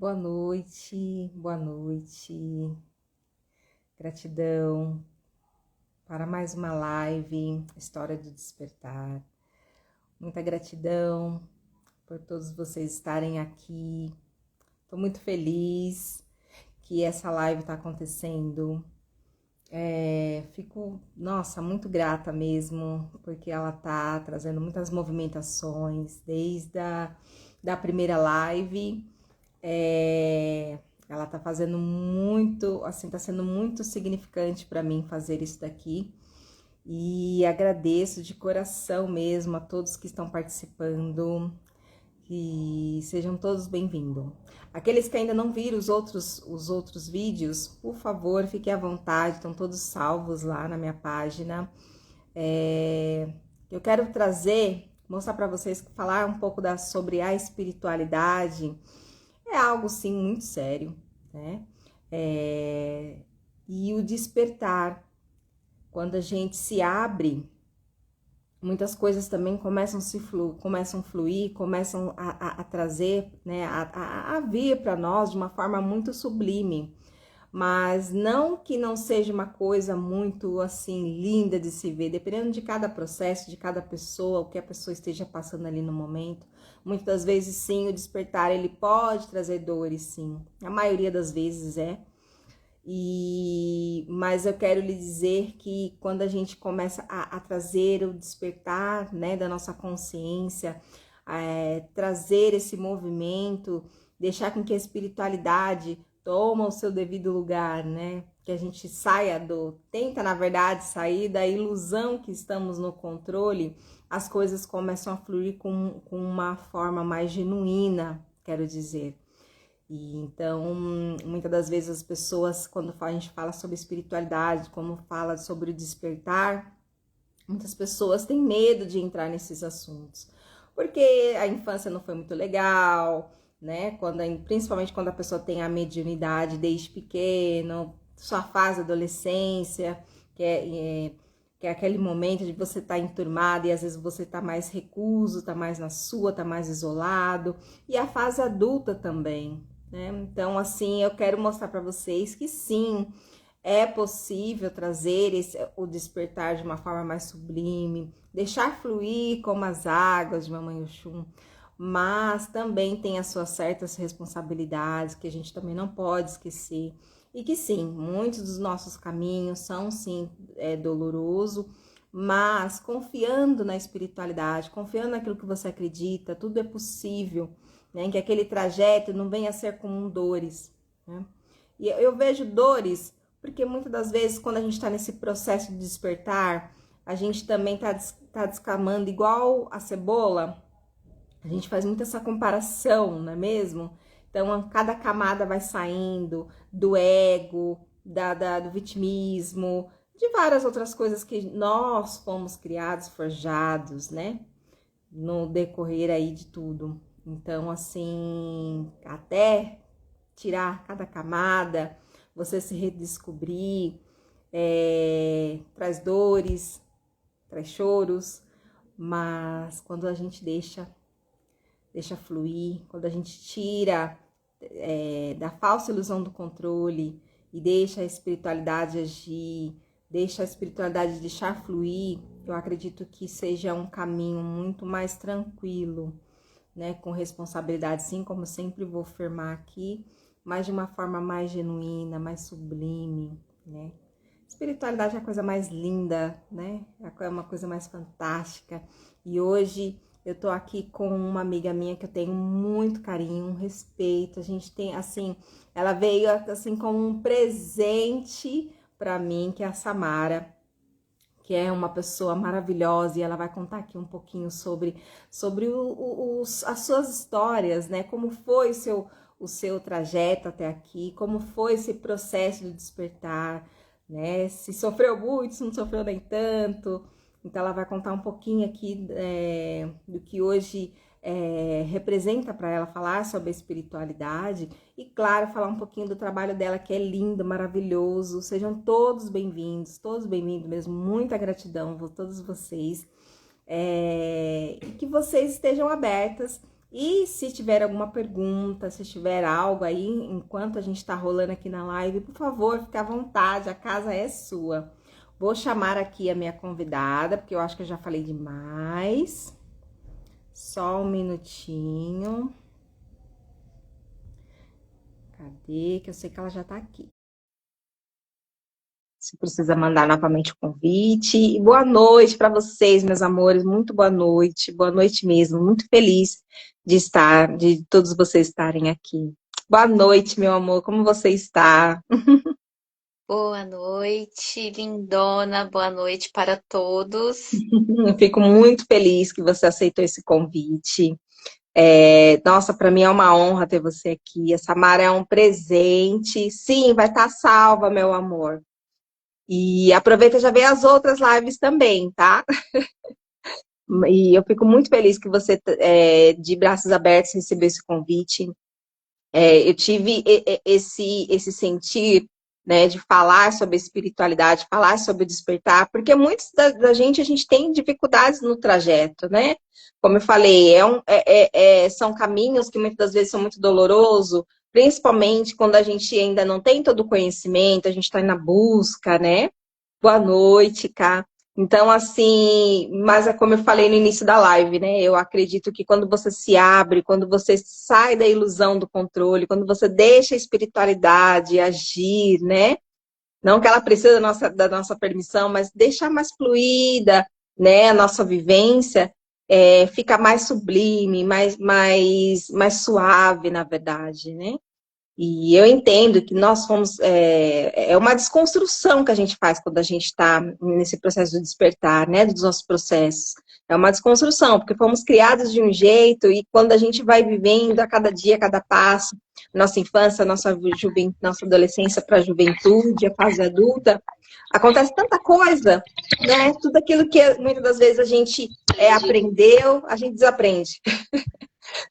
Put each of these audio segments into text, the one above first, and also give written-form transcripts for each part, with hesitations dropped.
Boa noite, boa noite. Gratidão para mais uma live, História do Despertar. Muita gratidão por todos vocês estarem aqui. Estou muito feliz que essa live está acontecendo. Fico, muito grata mesmo, porque ela está trazendo muitas movimentações desde da primeira live. Ela tá fazendo muito, assim, tá sendo muito significante para mim fazer isso daqui. E agradeço de coração mesmo a todos que estão participando. E sejam todos bem-vindos. Aqueles que ainda não viram os outros vídeos, por favor, fiquem à vontade, estão todos salvos lá na minha página. Eu quero mostrar para vocês, falar um pouco sobre a espiritualidade. É algo, sim, muito sério, né? E o despertar, quando a gente se abre, muitas coisas também começam a fluir, começam a trazer, né, a vir para nós de uma forma muito sublime. Mas não que não seja uma coisa muito, assim, linda de se ver, dependendo de cada processo, de cada pessoa, o que a pessoa esteja passando ali no momento. Muitas das vezes, sim, o despertar, ele pode trazer dores, sim. A maioria das vezes mas eu quero lhe dizer que quando a gente começa a trazer o despertar, né, da nossa consciência, trazer esse movimento, deixar com que a espiritualidade toma o seu devido lugar, né? Que a gente tenta, na verdade, sair da ilusão que estamos no controle, as coisas começam a fluir com uma forma mais genuína, quero dizer. E então, muitas das vezes as pessoas, quando a gente fala sobre espiritualidade, como fala sobre o despertar, muitas pessoas têm medo de entrar nesses assuntos, porque a infância não foi muito legal, né? Principalmente quando a pessoa tem a mediunidade desde pequeno, sua fase da adolescência, que é aquele momento de você estar enturmado e às vezes você está mais recluso, está mais na sua, está mais isolado, e a fase adulta também, né? Então, assim, eu quero mostrar para vocês que sim, é possível trazer o despertar de uma forma mais sublime, deixar fluir como as águas de Mamãe Oxum, mas também tem as suas certas responsabilidades que a gente também não pode esquecer. E que sim, muitos dos nossos caminhos são sim doloroso, mas confiando na espiritualidade, confiando naquilo que você acredita, tudo é possível, né? Que aquele trajeto não venha a ser com dores, né? E eu vejo dores porque muitas das vezes, quando a gente está nesse processo de despertar, a gente também tá descamando igual a cebola. A gente faz muito essa comparação, não é mesmo? Então, cada camada vai saindo do ego, do vitimismo, de várias outras coisas que nós fomos criados, forjados, né? No decorrer aí de tudo. Então, assim, até tirar cada camada, você se redescobrir, traz dores, traz choros, mas quando a gente deixa fluir, quando a gente tira da falsa ilusão do controle e deixa a espiritualidade agir, deixa a espiritualidade deixar fluir, eu acredito que seja um caminho muito mais tranquilo, né, com responsabilidade, sim, como sempre vou afirmar aqui, mas de uma forma mais genuína, mais sublime, né? Espiritualidade é a coisa mais linda, né? É uma coisa mais fantástica. E hoje eu tô aqui com uma amiga minha que eu tenho muito carinho, um respeito. A gente tem, assim, ela veio assim como um presente para mim, que é a Samara, que é uma pessoa maravilhosa, e ela vai contar aqui um pouquinho sobre as suas histórias, né? Como foi o seu trajeto até aqui, como foi esse processo de despertar, né? Se sofreu muito, se não sofreu nem tanto. Então ela vai contar um pouquinho aqui do que hoje representa para ela falar sobre a espiritualidade e, claro, falar um pouquinho do trabalho dela, que é lindo, maravilhoso. Sejam todos bem-vindos mesmo. Muita gratidão a todos vocês. E que vocês estejam abertas E se tiver alguma pergunta, se tiver algo aí, enquanto a gente está rolando aqui na live, por favor, fique à vontade, a casa é sua. Vou chamar aqui a minha convidada, porque eu acho que eu já falei demais. Só um minutinho. Cadê? Que eu sei que ela já tá aqui. Se precisa mandar novamente o convite. E boa noite para vocês, meus amores. Muito boa noite mesmo. Muito feliz de todos vocês estarem aqui. Boa noite, meu amor. Como você está? Boa noite, lindona. Boa noite para todos. Eu fico muito feliz que você aceitou esse convite. Nossa, para mim é uma honra ter você aqui. A Samara é um presente. Sim, vai estar salva, meu amor. E aproveita e já vê as outras lives também, tá? E eu fico muito feliz que você, de braços abertos, recebeu esse convite. Eu tive esse sentir, né, de falar sobre espiritualidade, falar sobre despertar, porque muitos da gente, a gente tem dificuldades no trajeto, né? Como eu falei, são caminhos que muitas das vezes são muito dolorosos, principalmente quando a gente ainda não tem todo o conhecimento, a gente está na busca, né? Boa noite, Cá. Então, assim, mas é como eu falei no início da live, né? Eu acredito que quando você se abre, quando você sai da ilusão do controle, quando você deixa a espiritualidade agir, né? Não que ela precise da nossa permissão, mas deixar mais fluida, né? A nossa vivência, fica mais sublime, mais suave, na verdade, né? E eu entendo que nós fomos. É uma desconstrução que a gente faz quando a gente está nesse processo de despertar, né? Dos nossos processos. É uma desconstrução, porque fomos criados de um jeito e quando a gente vai vivendo a cada dia, a cada passo, nossa infância, nossa adolescência para a juventude, a fase adulta, acontece tanta coisa, né? Tudo aquilo que muitas das vezes a gente aprendeu, a gente desaprende,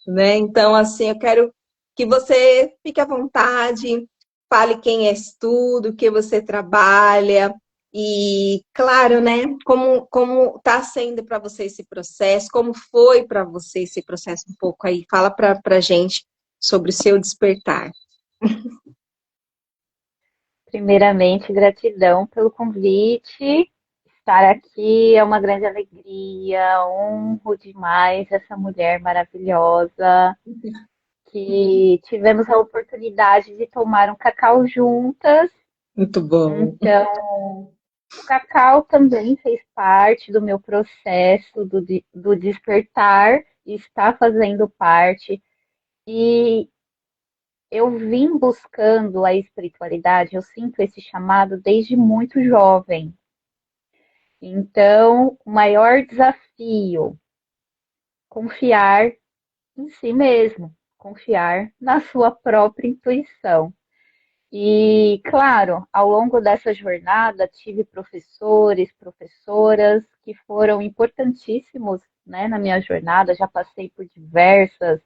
né? Então, assim, eu quero que você fique à vontade, fale quem és tu, do que você trabalha e, claro, né, como está sendo para você esse processo, como foi para você esse processo um pouco aí, fala para gente sobre o seu despertar. Primeiramente, gratidão pelo convite. Estar aqui é uma grande alegria. Honro demais essa mulher maravilhosa que tivemos a oportunidade de tomar um cacau juntas. Muito bom. Então, o cacau também fez parte do meu processo do despertar e está fazendo parte. E eu vim buscando a espiritualidade, eu sinto esse chamado desde muito jovem. Então, o maior desafio, confiar em si mesmo, confiar na sua própria intuição. E, claro, ao longo dessa jornada, tive professores, professoras que foram importantíssimos, né, na minha jornada. Já passei por diversas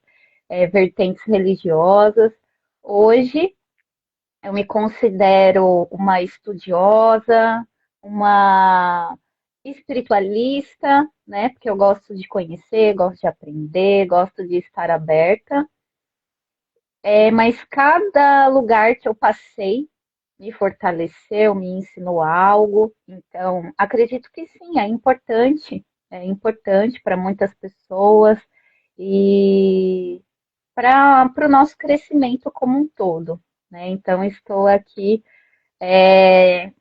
vertentes religiosas. Hoje, eu me considero uma estudiosa, uma espiritualista, né? Porque eu gosto de conhecer, gosto de aprender, gosto de estar aberta. Mas cada lugar que eu passei me fortaleceu, me ensinou algo. Então, acredito que sim, é importante para muitas pessoas e para o nosso crescimento como um todo, né? Então, estou aqui é,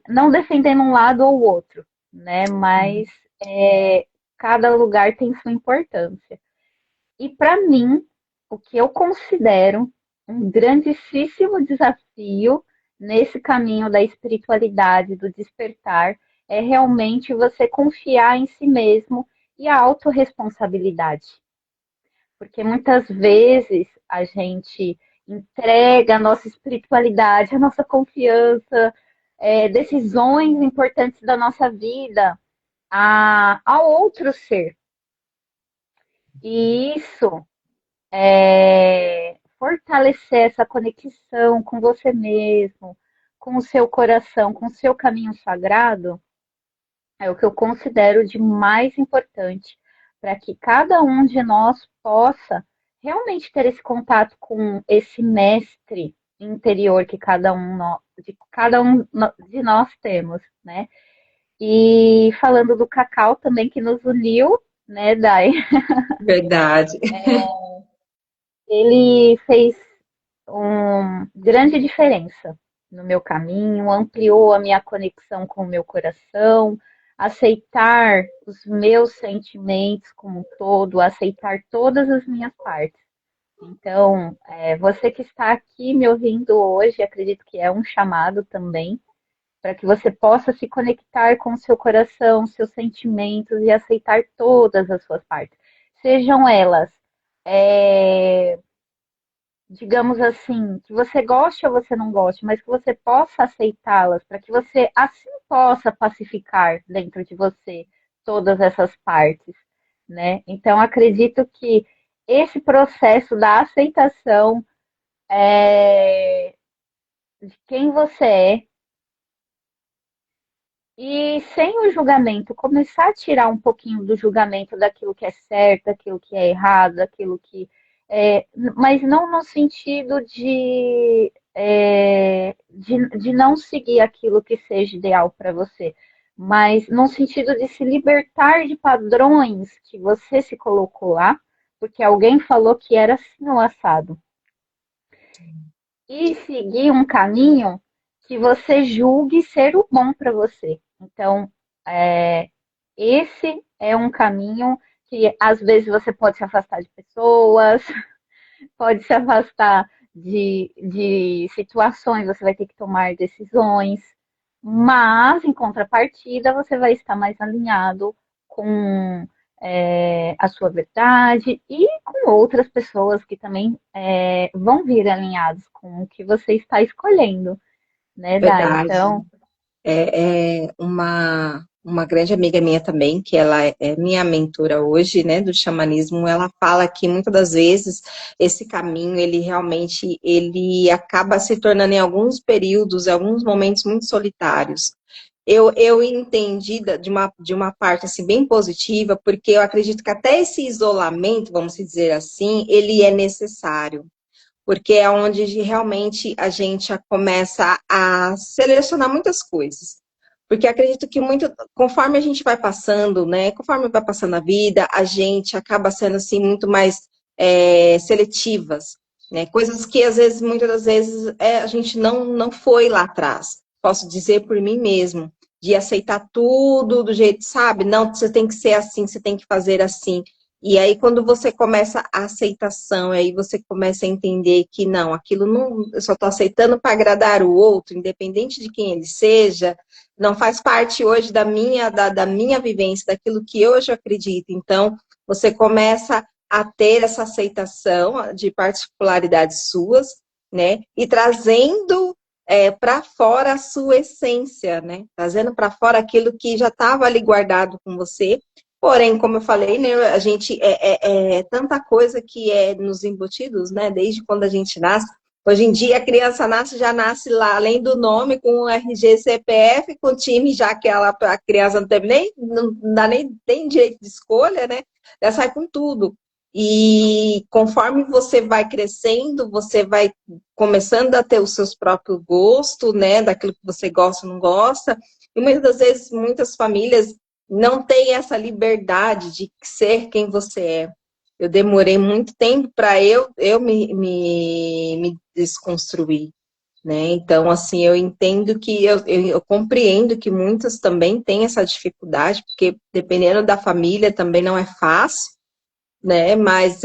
não defendendo um lado ou outro, né? Mas é, cada lugar tem sua importância. E para mim, o que eu considero um grandíssimo desafio nesse caminho da espiritualidade, do despertar, é realmente você confiar em si mesmo e a autorresponsabilidade. Porque muitas vezes a gente entrega a nossa espiritualidade, a nossa confiança, decisões importantes da nossa vida a outro ser. E isso fortalecer essa conexão com você mesmo, com o seu coração, com o seu caminho sagrado, é o que eu considero de mais importante para que cada um de nós possa realmente ter esse contato com esse mestre interior que cada um de nós temos, né? E falando do cacau também que nos uniu, né, Dai? Verdade. Ele fez uma grande diferença no meu caminho, ampliou a minha conexão com o meu coração, aceitar os meus sentimentos como um todo, aceitar todas as minhas partes. Então, você que está aqui me ouvindo hoje, acredito que é um chamado também para que você possa se conectar com o seu coração, seus sentimentos e aceitar todas as suas partes. Sejam elas, é, digamos assim, que você goste ou você não goste, mas que você possa aceitá-las, para que você assim possa pacificar dentro de você todas essas partes, né? Então, acredito que esse processo da aceitação de quem você é, e sem o julgamento, começar a tirar um pouquinho do julgamento daquilo que é certo, daquilo que é errado, daquilo que. Mas não no sentido de não seguir aquilo que seja ideal para você, mas no sentido de se libertar de padrões que você se colocou lá, porque alguém falou que era assim o assado, e seguir um caminho que você julgue ser o bom para você. Então, é, esse é um caminho que às vezes você pode se afastar de pessoas, pode se afastar de situações, você vai ter que tomar decisões, mas em contrapartida você vai estar mais alinhado com a sua verdade e com outras pessoas que também vão vir alinhados com o que você está escolhendo, né, Dai? Verdade. Então, É uma grande amiga minha também, que ela é minha mentora hoje, né, do xamanismo, ela fala que muitas das vezes esse caminho, ele realmente, ele acaba se tornando em alguns períodos, em alguns momentos muito solitários. Eu entendi de uma parte assim bem positiva, porque eu acredito que até esse isolamento, vamos dizer assim, ele é necessário, porque é onde realmente a gente começa a selecionar muitas coisas. Porque acredito que muito, conforme a gente vai passando, né, conforme vai passando a vida, a gente acaba sendo assim muito mais seletivas, né, coisas que às vezes, muitas das vezes, a gente não foi lá atrás. Posso dizer por mim mesmo, de aceitar tudo do jeito, sabe? Não, você tem que ser assim, você tem que fazer assim. E aí, quando você começa a aceitação, aí você começa a entender que não, aquilo não, eu só estou aceitando para agradar o outro, independente de quem ele seja, não faz parte hoje da minha vivência, daquilo que eu hoje acredito. Então, você começa a ter essa aceitação de particularidades suas, né? E trazendo para fora a sua essência, né? Trazendo para fora aquilo que já estava ali guardado com você. Porém, como eu falei, né, a gente é tanta coisa que é nos embutidos, né? Desde quando a gente nasce. Hoje em dia a criança nasce, já nasce lá, além do nome, com o RG, CPF, com o time, já que a criança não teve nem, não dá nem tem direito de escolha, né? Já sai com tudo. E conforme você vai crescendo, você vai começando a ter os seus próprios gostos, né? Daquilo que você gosta ou não gosta. E muitas das vezes, muitas famílias não têm essa liberdade de ser quem você é. Eu demorei muito tempo para eu me desconstruir, né? Então, assim, eu entendo que eu compreendo que muitas também têm essa dificuldade, porque dependendo da família também não é fácil, né? Mas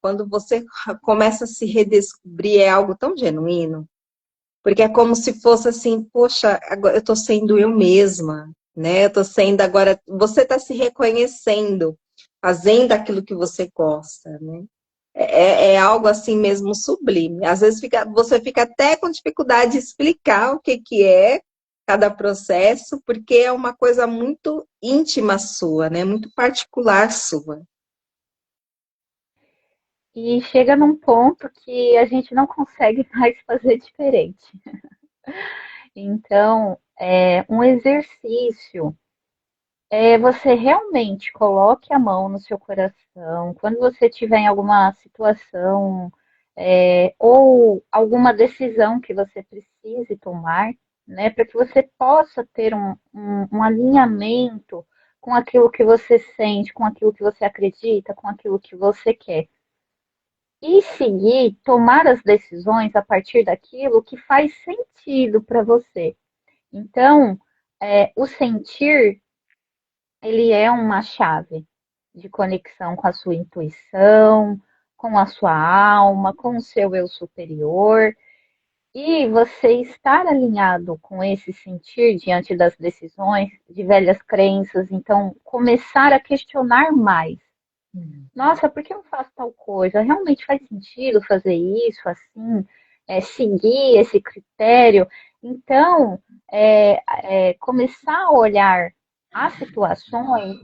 quando você começa a se redescobrir, é algo tão genuíno, porque é como se fosse assim, poxa, agora eu estou sendo eu mesma, né? Eu estou sendo agora, você está se reconhecendo, fazendo aquilo que você gosta, né? É algo assim mesmo sublime. Às vezes você fica até com dificuldade de explicar o que é cada processo, porque é uma coisa muito íntima sua, né? Muito particular sua. e chega num ponto que a gente não consegue mais fazer diferente. Então, um exercício você realmente coloque a mão no seu coração quando você estiver em alguma situação ou alguma decisão que você precise tomar, né, para que você possa ter um alinhamento com aquilo que você sente, com aquilo que você acredita, com aquilo que você quer. E seguir, tomar as decisões a partir daquilo que faz sentido para você. Então, o sentir ele é uma chave de conexão com a sua intuição, com a sua alma, com o seu eu superior. E você estar alinhado com esse sentir diante das decisões, de velhas crenças, então começar a questionar mais. Nossa, por que eu não faço tal coisa? Realmente faz sentido fazer isso assim? Seguir esse critério? Então, começar a olhar as situações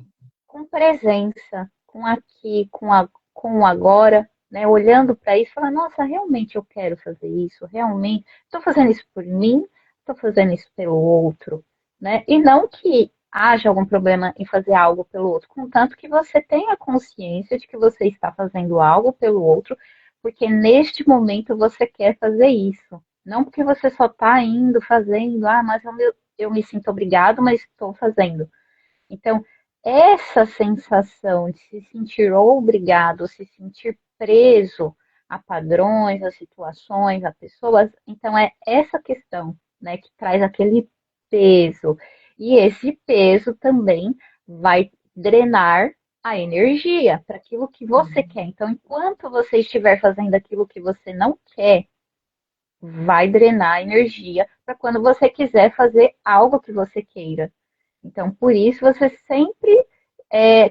com presença, com aqui, com o agora, né? Olhando para isso, falando, nossa, realmente eu quero fazer isso, realmente estou fazendo isso por mim, estou fazendo isso pelo outro, né? E não que haja algum problema em fazer algo pelo outro, contanto que você tenha consciência de que você está fazendo algo pelo outro, porque neste momento você quer fazer isso. Não porque você só está indo, fazendo, mas eu me sinto obrigado, mas estou fazendo. Então, essa sensação de se sentir obrigado, se sentir preso a padrões, a situações, a pessoas, então é essa questão, né, que traz aquele peso. E esse peso também vai drenar a energia para aquilo que você quer. Então, enquanto você estiver fazendo aquilo que você não quer, vai drenar a energia para quando você quiser fazer algo que você queira. Então, por isso, você sempre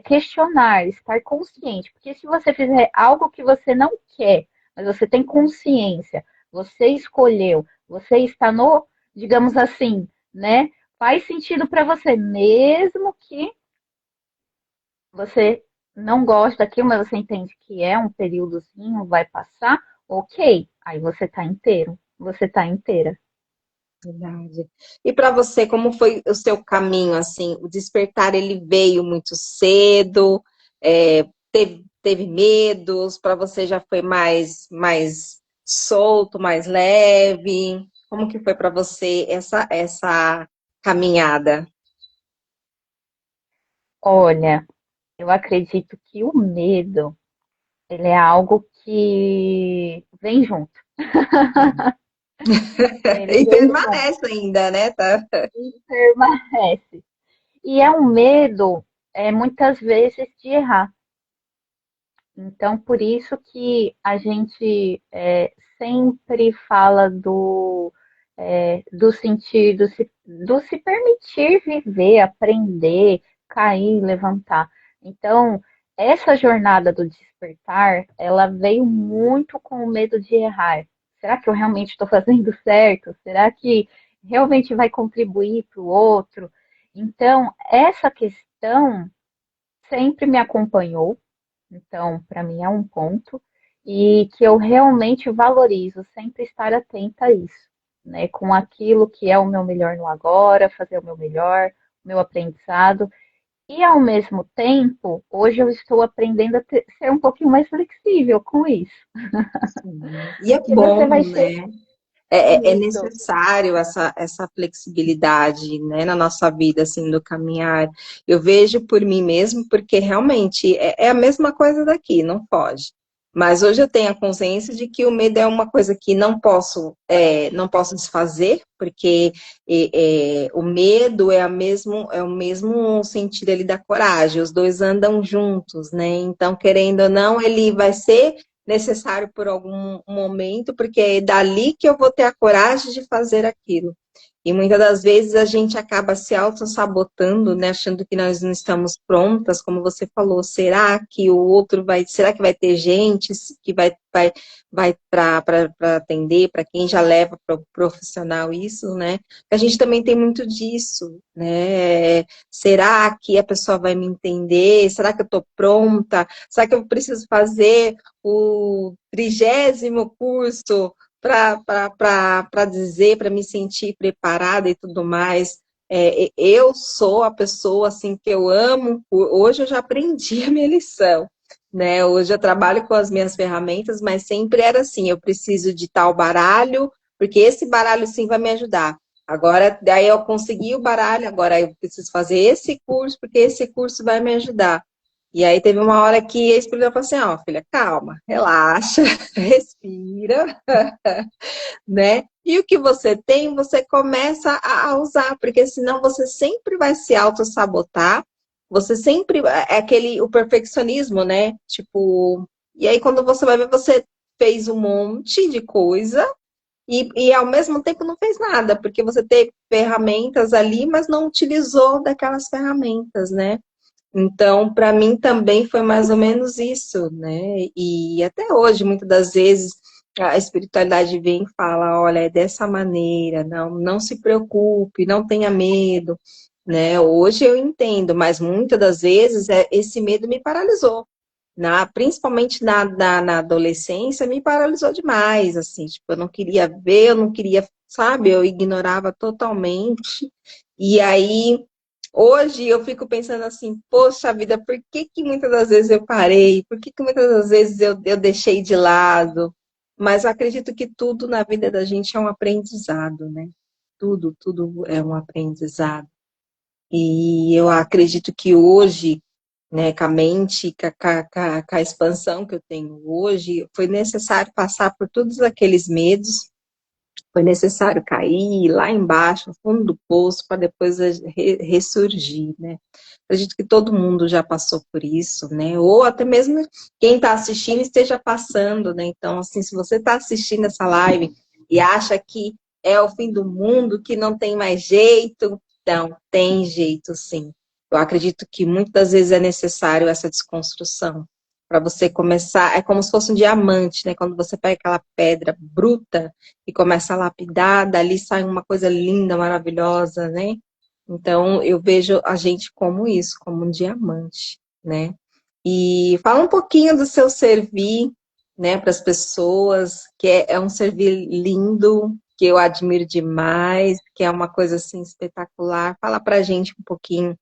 questionar, estar consciente. Porque se você fizer algo que você não quer, mas você tem consciência, você escolheu, você está no, digamos assim, né? Faz sentido para você, mesmo que você não goste daquilo, mas você entende que é um períodozinho, vai passar, ok. Aí você está inteiro, você está inteira. Verdade. E para você, como foi o seu caminho, assim? O despertar, ele veio muito cedo? Teve medos? Para você já foi mais solto, mais leve? Como que foi para você essa caminhada? Olha, eu acredito que o medo, ele é algo que vem junto. Ele E vem junto permanece ainda, né? Tá? e permanece. E é um medo, muitas vezes, de errar. Então, por isso que a gente sempre fala do sentir, do se permitir viver, aprender, cair, levantar. Então, essa jornada do despertar, ela veio muito com o medo de errar. Será que eu realmente estou fazendo certo? Será que realmente vai contribuir para o outro? Então, essa questão sempre me acompanhou, então, para mim é um ponto, e que eu realmente valorizo sempre estar atenta a isso, né? Com aquilo que é o meu melhor no agora, fazer o meu melhor, o meu aprendizado. E ao mesmo tempo, hoje eu estou aprendendo a ser um pouquinho mais flexível com isso. Sim. E é Porque você vai bom, chegar né? É isso. necessário essa flexibilidade, né, na nossa vida, assim, do caminhar. Eu vejo por mim mesmo, porque realmente é a mesma coisa daqui, não pode. Mas hoje eu tenho a consciência de que o medo é uma coisa que não posso desfazer, porque o medo é o mesmo sentido ali da coragem, os dois andam juntos, né? Então, querendo ou não, ele vai ser necessário por algum momento, porque é dali que eu vou ter a coragem de fazer aquilo. E muitas das vezes a gente acaba se auto-sabotando, né? Achando que nós não estamos prontas, como você falou. Será que o outro vai. Será que vai ter gente que vai para atender, para quem já leva para o profissional isso, né? A gente também tem muito disso, né? Será que a pessoa vai me entender? Será que eu estou pronta? Será que eu preciso fazer o 30º curso para dizer, para me sentir preparada e tudo mais. Eu sou a pessoa assim que eu amo. Hoje eu já aprendi a minha lição, né? Hoje eu trabalho com as minhas ferramentas, mas sempre era assim, eu preciso de tal baralho, porque esse baralho sim vai me ajudar. Agora, daí eu consegui o baralho, agora eu preciso fazer esse curso, porque esse curso vai me ajudar. E aí teve uma hora que a espírita falou assim, ó, filha, calma, relaxa, respira, né? E o que você tem, você começa a usar, porque senão você sempre vai se auto-sabotar, você sempre, é aquele, o perfeccionismo, né? Tipo, e aí quando você vai ver, você fez um monte de coisa e ao mesmo tempo não fez nada, porque você teve ferramentas ali, mas não utilizou daquelas ferramentas, né? Então, para mim também foi mais ou menos isso, né? E até hoje, muitas das vezes, a espiritualidade vem e fala, olha, é dessa maneira, não se preocupe, não tenha medo, né? Hoje eu entendo, mas muitas das vezes esse medo me paralisou. Principalmente na adolescência, me paralisou demais, assim, tipo, eu não queria ver, eu não queria, sabe, eu ignorava totalmente. E aí, hoje eu fico pensando assim, poxa vida, por que que muitas das vezes eu parei? Por que que muitas das vezes eu deixei de lado? Mas eu acredito que tudo na vida da gente é um aprendizado, né? Tudo é um aprendizado. E eu acredito que hoje, né, com a mente, com a expansão que eu tenho hoje, foi necessário passar por todos aqueles medos, foi necessário cair lá embaixo, no fundo do poço, para depois ressurgir, né? Acredito que todo mundo já passou por isso, né? Ou até mesmo quem está assistindo esteja passando, né? Então, assim, se você está assistindo essa live e acha que é o fim do mundo, que não tem mais jeito, então, tem jeito, sim. Eu acredito que muitas das vezes é necessário essa desconstrução para você começar. É como se fosse um diamante, né? Quando você pega aquela pedra bruta e começa a lapidar, dali sai uma coisa linda, maravilhosa, né? Então, eu vejo a gente como isso, como um diamante, né? E fala um pouquinho do seu servir, né, para as pessoas, que é um servir lindo, que eu admiro demais, que é uma coisa assim espetacular. Fala pra gente um pouquinho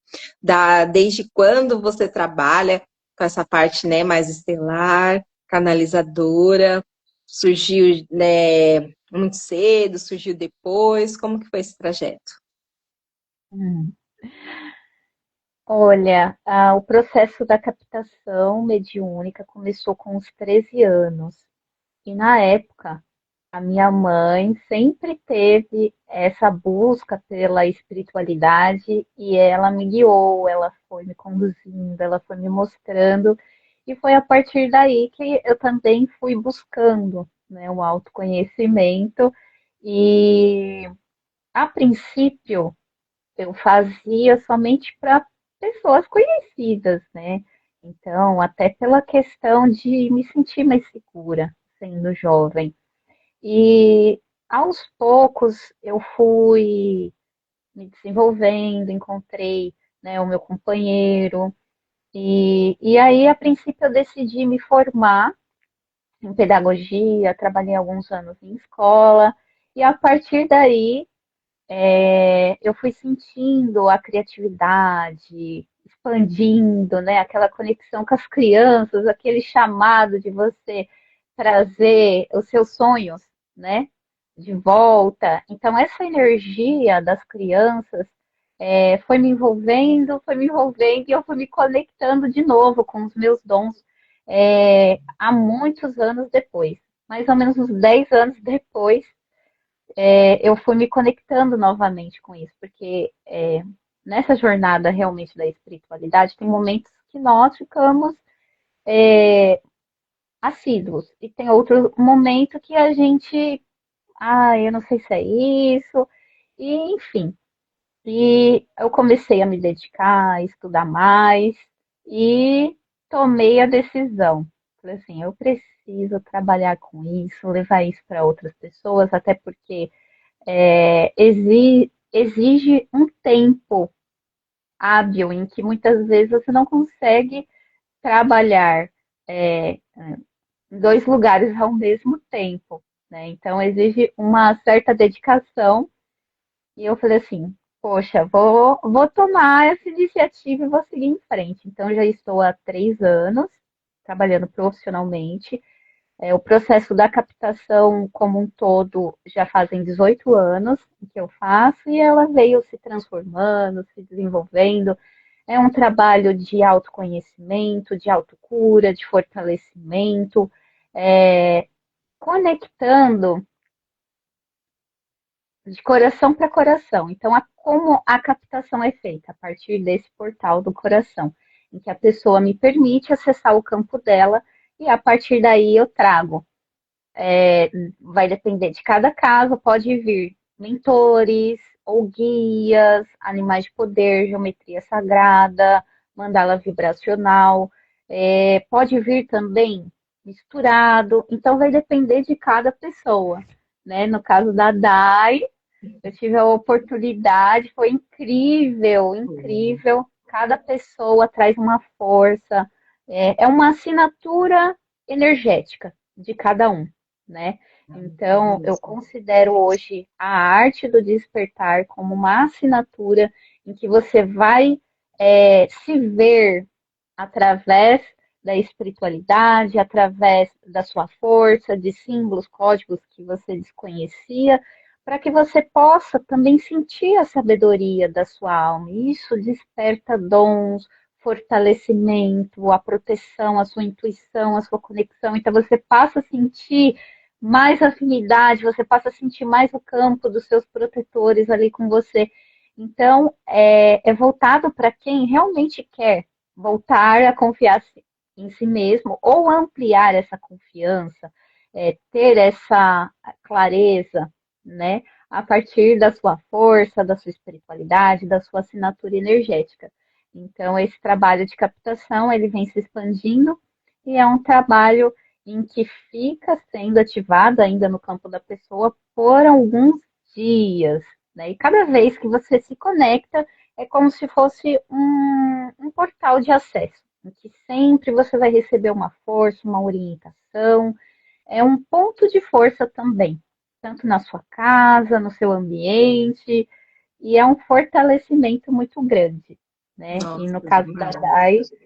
desde quando você trabalha com essa parte, né, mais estelar, canalizadora, surgiu, né, muito cedo, surgiu depois, como que foi esse trajeto? Hum. Olha, o processo da captação mediúnica começou com os 13 anos. E na época, a minha mãe sempre teve essa busca pela espiritualidade e ela me guiou, ela foi me conduzindo, ela foi me mostrando. E foi a partir daí que eu também fui buscando, né, o autoconhecimento. E a princípio eu fazia somente para pessoas conhecidas, né? Então, até pela questão de me sentir mais segura sendo jovem. E aos poucos eu fui me desenvolvendo, encontrei, né, o meu companheiro. E aí, a princípio, eu decidi me formar em pedagogia, trabalhei alguns anos em escola, e a partir daí eu fui sentindo a criatividade, expandindo, né, aquela conexão com as crianças, aquele chamado de você trazer os seus sonhos, né, de volta. Então, essa energia das crianças foi me envolvendo e eu fui me conectando de novo com os meus dons há muitos anos depois, mais ou menos uns 10 anos depois eu fui me conectando novamente com isso, porque nessa jornada realmente da espiritualidade, tem momentos que nós ficamos assíduos, e tem outro momento que a gente, eu não sei se é isso, e enfim. E eu comecei a me dedicar, a estudar mais, e tomei a decisão. Falei assim, eu preciso trabalhar com isso, levar isso para outras pessoas, até porque exige um tempo hábil em que muitas vezes você não consegue trabalhar em dois lugares ao mesmo tempo, né? Então exige uma certa dedicação. E eu falei assim, poxa, vou tomar essa iniciativa e vou seguir em frente. Então, já estou há 3 anos trabalhando profissionalmente. O processo da captação como um todo já fazem 18 anos que eu faço e ela veio se transformando, se desenvolvendo. É um trabalho de autoconhecimento, de autocura, de fortalecimento, conectando de coração para coração. Então, como a captação é feita? A partir desse portal do coração, em que a pessoa me permite acessar o campo dela e a partir daí eu trago. Vai depender de cada caso, pode vir mentores ou guias, animais de poder, geometria sagrada, mandala vibracional, pode vir também misturado, então vai depender de cada pessoa, né? No caso da Dai, eu tive a oportunidade, foi incrível, incrível. Cada pessoa traz uma força, é uma assinatura energética de cada um, né? Então, eu considero hoje a arte do despertar como uma assinatura em que você vai se ver através da espiritualidade, através da sua força, de símbolos, códigos que você desconhecia, para que você possa também sentir a sabedoria da sua alma. Isso desperta dons, fortalecimento, a proteção, a sua intuição, a sua conexão. Então você passa a sentir mais afinidade, você passa a sentir mais o campo dos seus protetores ali com você. Então, é voltado para quem realmente quer voltar a confiar em si mesmo ou ampliar essa confiança, ter essa clareza, né, a partir da sua força, da sua espiritualidade, da sua assinatura energética. Então, esse trabalho de captação, ele vem se expandindo e é um trabalho em que fica sendo ativado ainda no campo da pessoa por alguns dias, né? E cada vez que você se conecta, é como se fosse um portal de acesso, em que sempre você vai receber uma força, uma orientação, é um ponto de força também, tanto na sua casa, no seu ambiente, e é um fortalecimento muito grande, né? E no Nossa, caso da demais. Dai,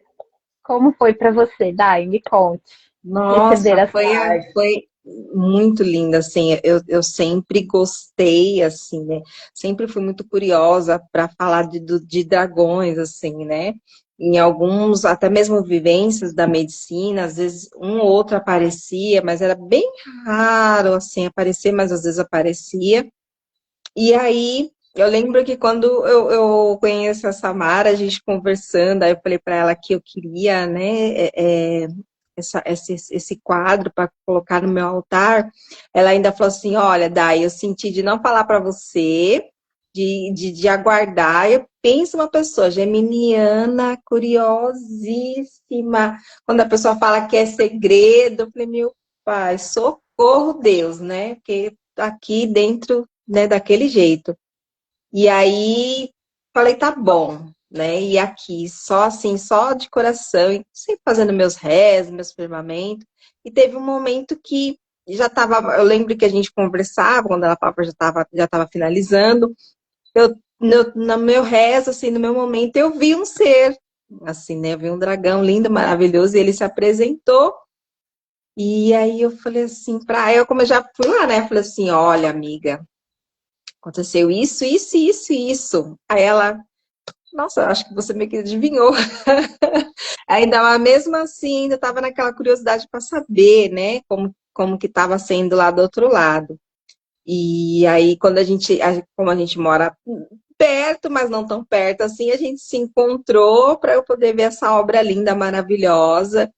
como foi para você, Dai? Me conte, receber Nossa, essa arte. foi muito linda, assim, eu sempre gostei, assim, né, sempre fui muito curiosa para falar de dragões, assim, né, em alguns, até mesmo vivências da medicina, às vezes um ou outro aparecia, mas era bem raro, assim, aparecer, mas às vezes aparecia, e aí, eu lembro que quando eu conheço a Samara, a gente conversando, aí eu falei para ela que eu queria, né, esse quadro para colocar no meu altar. Ela ainda falou assim: olha, Dai, eu senti de não falar para você, de aguardar. Eu penso uma pessoa geminiana, curiosíssima. Quando a pessoa fala que é segredo, eu falei: meu pai, socorro Deus, né? Porque aqui dentro, né, daquele jeito. E aí falei, tá bom, né? E aqui, só assim, só de coração, e sempre fazendo meus rezos, meus firmamentos. E teve um momento que já estava, eu lembro que a gente conversava, quando ela falava já tava finalizando. No meu rezo, assim, no meu momento, eu vi um ser, assim, né? Eu vi um dragão lindo, maravilhoso, e ele se apresentou. E aí eu falei assim, como eu já fui lá, né? Falei assim, olha, amiga, aconteceu isso, isso, isso, isso. Aí ela, nossa, acho que você meio que adivinhou. Ainda, mas mesmo assim, ainda estava naquela curiosidade para saber, né, como que estava sendo lá do outro lado. E aí, como a gente mora perto, mas não tão perto assim, a gente se encontrou para eu poder ver essa obra linda, maravilhosa.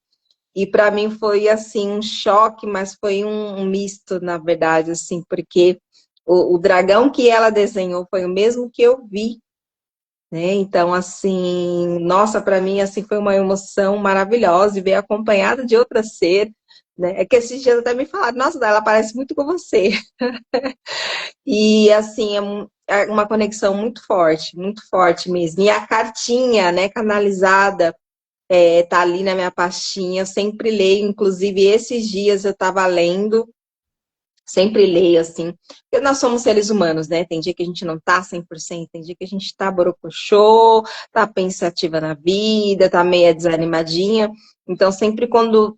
E para mim foi assim um choque, mas foi um misto, na verdade, assim, porque o dragão que ela desenhou foi o mesmo que eu vi, né? Então, assim, nossa, para mim assim foi uma emoção maravilhosa e ver acompanhada de outra ser, né? É que esses dias até me falaram, nossa, ela parece muito com você. E assim, é uma conexão muito forte mesmo. E a cartinha, né, canalizada, tá ali na minha pastinha, eu sempre leio, inclusive esses dias eu estava lendo Sempre leio, assim, porque nós somos seres humanos, né? Tem dia que a gente não tá 100%, tem dia que a gente tá borocochô, tá pensativa na vida, tá meia desanimadinha. Então, sempre quando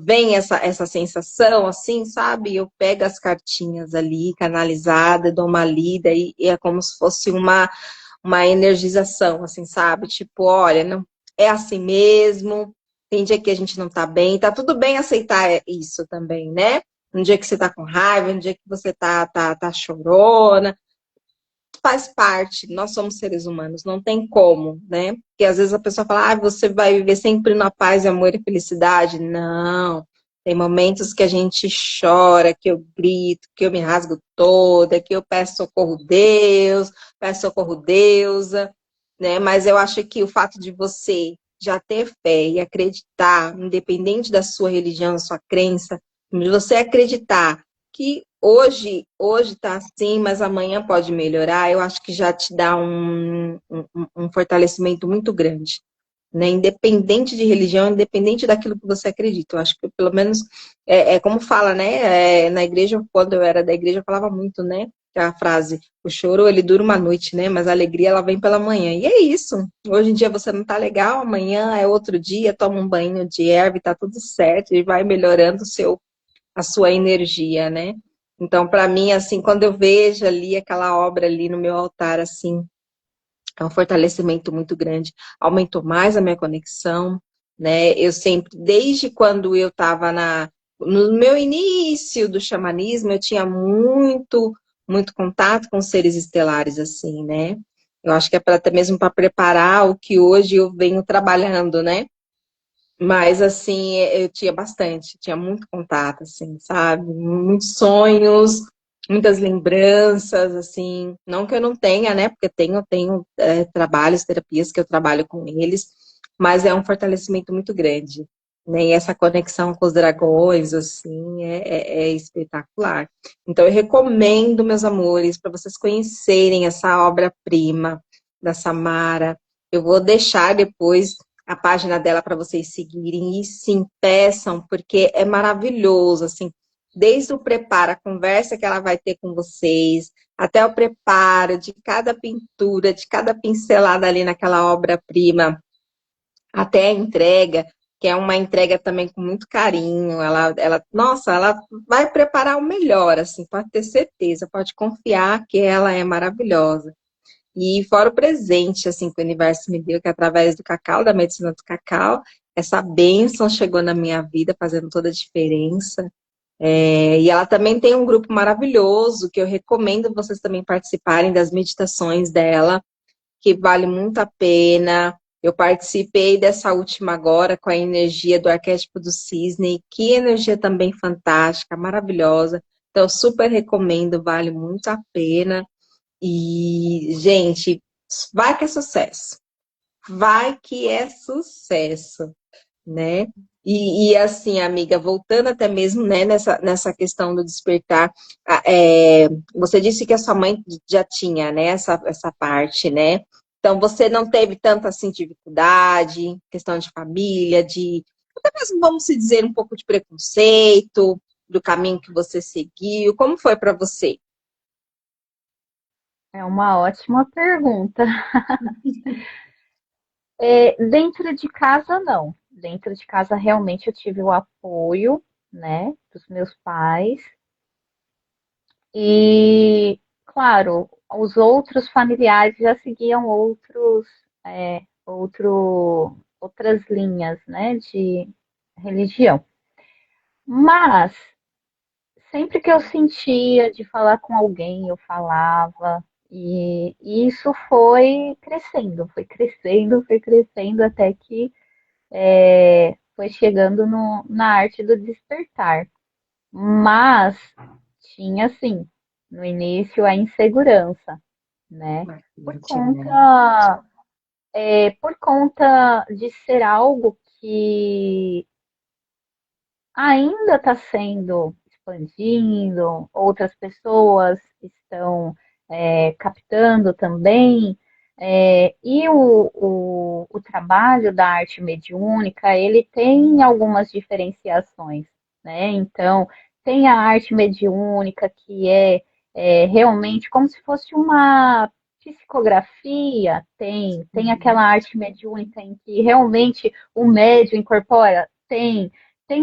vem essa sensação, assim, sabe? Eu pego as cartinhas ali, canalizada, dou uma lida e é como se fosse uma energização, assim, sabe? Tipo, olha, não é assim mesmo, tem dia que a gente não tá bem, tá tudo bem aceitar isso também, né? Um dia que você tá com raiva, um dia que você tá chorona, faz parte, nós somos seres humanos, não tem como, né? Porque às vezes a pessoa fala, ah, você vai viver sempre na paz, amor e felicidade. Não. Tem momentos que a gente chora, que eu grito, que eu me rasgo toda, que eu peço socorro Deus, peço socorro deusa, né? Mas eu acho que o fato de você já ter fé e acreditar, independente da sua religião, da sua crença, de você acreditar que hoje tá assim, mas amanhã pode melhorar, eu acho que já te dá um fortalecimento muito grande, né? Independente de religião, independente daquilo que você acredita. Eu acho que pelo menos é como fala, né? Na igreja, quando eu era da igreja, eu falava muito, né? Que a frase, o choro ele dura uma noite, né? Mas a alegria ela vem pela manhã. E é isso. Hoje em dia você não tá legal, amanhã é outro dia, toma um banho de erva e tá tudo certo, e vai melhorando a sua energia, né? Então, para mim, assim, quando eu vejo ali aquela obra ali no meu altar, assim, é um fortalecimento muito grande. Aumentou mais a minha conexão, né? Eu sempre, desde quando eu estava no meu início do xamanismo, eu tinha muito contato com seres estelares, assim, né? Eu acho que é para até mesmo para preparar o que hoje eu venho trabalhando, né? Mas, assim, eu tinha bastante, tinha muito contato, assim, sabe? Muitos sonhos, muitas lembranças, assim. Não que eu não tenha, né? Porque tenho trabalhos, terapias que eu trabalho com eles, mas é um fortalecimento muito grande, né? E essa conexão com os dragões, assim, é espetacular. Então, eu recomendo, meus amores, para vocês conhecerem essa obra-prima da Samara. Eu vou deixar depois a página dela para vocês seguirem e sim, peçam, porque é maravilhoso, assim, desde o preparo, a conversa que ela vai ter com vocês, até o preparo de cada pintura, de cada pincelada ali naquela obra-prima, até a entrega, que é uma entrega também com muito carinho, nossa, ela vai preparar o melhor, assim, pode ter certeza, pode confiar que ela é maravilhosa. E fora o presente, assim, que o universo me deu, que através do cacau, da medicina do cacau, essa bênção chegou na minha vida, fazendo toda a diferença. E ela também tem um grupo maravilhoso, que eu recomendo vocês também participarem das meditações dela, que vale muito a pena. Eu participei dessa última agora com a energia do arquétipo do cisne, que energia também fantástica, maravilhosa. Então, super recomendo, vale muito a pena. E, gente, vai que é sucesso. Vai que é sucesso, né? Assim, amiga, voltando até mesmo, né, nessa questão do despertar, você disse que a sua mãe já tinha, né, essa parte, né? Então, você não teve tanta, assim, dificuldade, questão de família, até mesmo, vamos se dizer, um pouco de preconceito, do caminho que você seguiu. Como foi para você? É uma ótima pergunta. Dentro de casa, não. Dentro de casa, realmente, eu tive o apoio, né, dos meus pais. E, claro, os outros familiares já seguiam outras linhas, né, de religião. Mas, sempre que eu sentia de falar com alguém, eu falava. E isso foi crescendo até que foi chegando na arte do despertar. Mas tinha, assim, no início a insegurança, né? Por Tinha. conta, por conta de ser algo que ainda está sendo expandindo, outras pessoas estão captando também. E o trabalho da arte mediúnica, ele tem algumas diferenciações, né? Então, tem a arte mediúnica, que é realmente como se fosse uma psicografia, tem aquela arte mediúnica em que realmente o médium incorpora, tem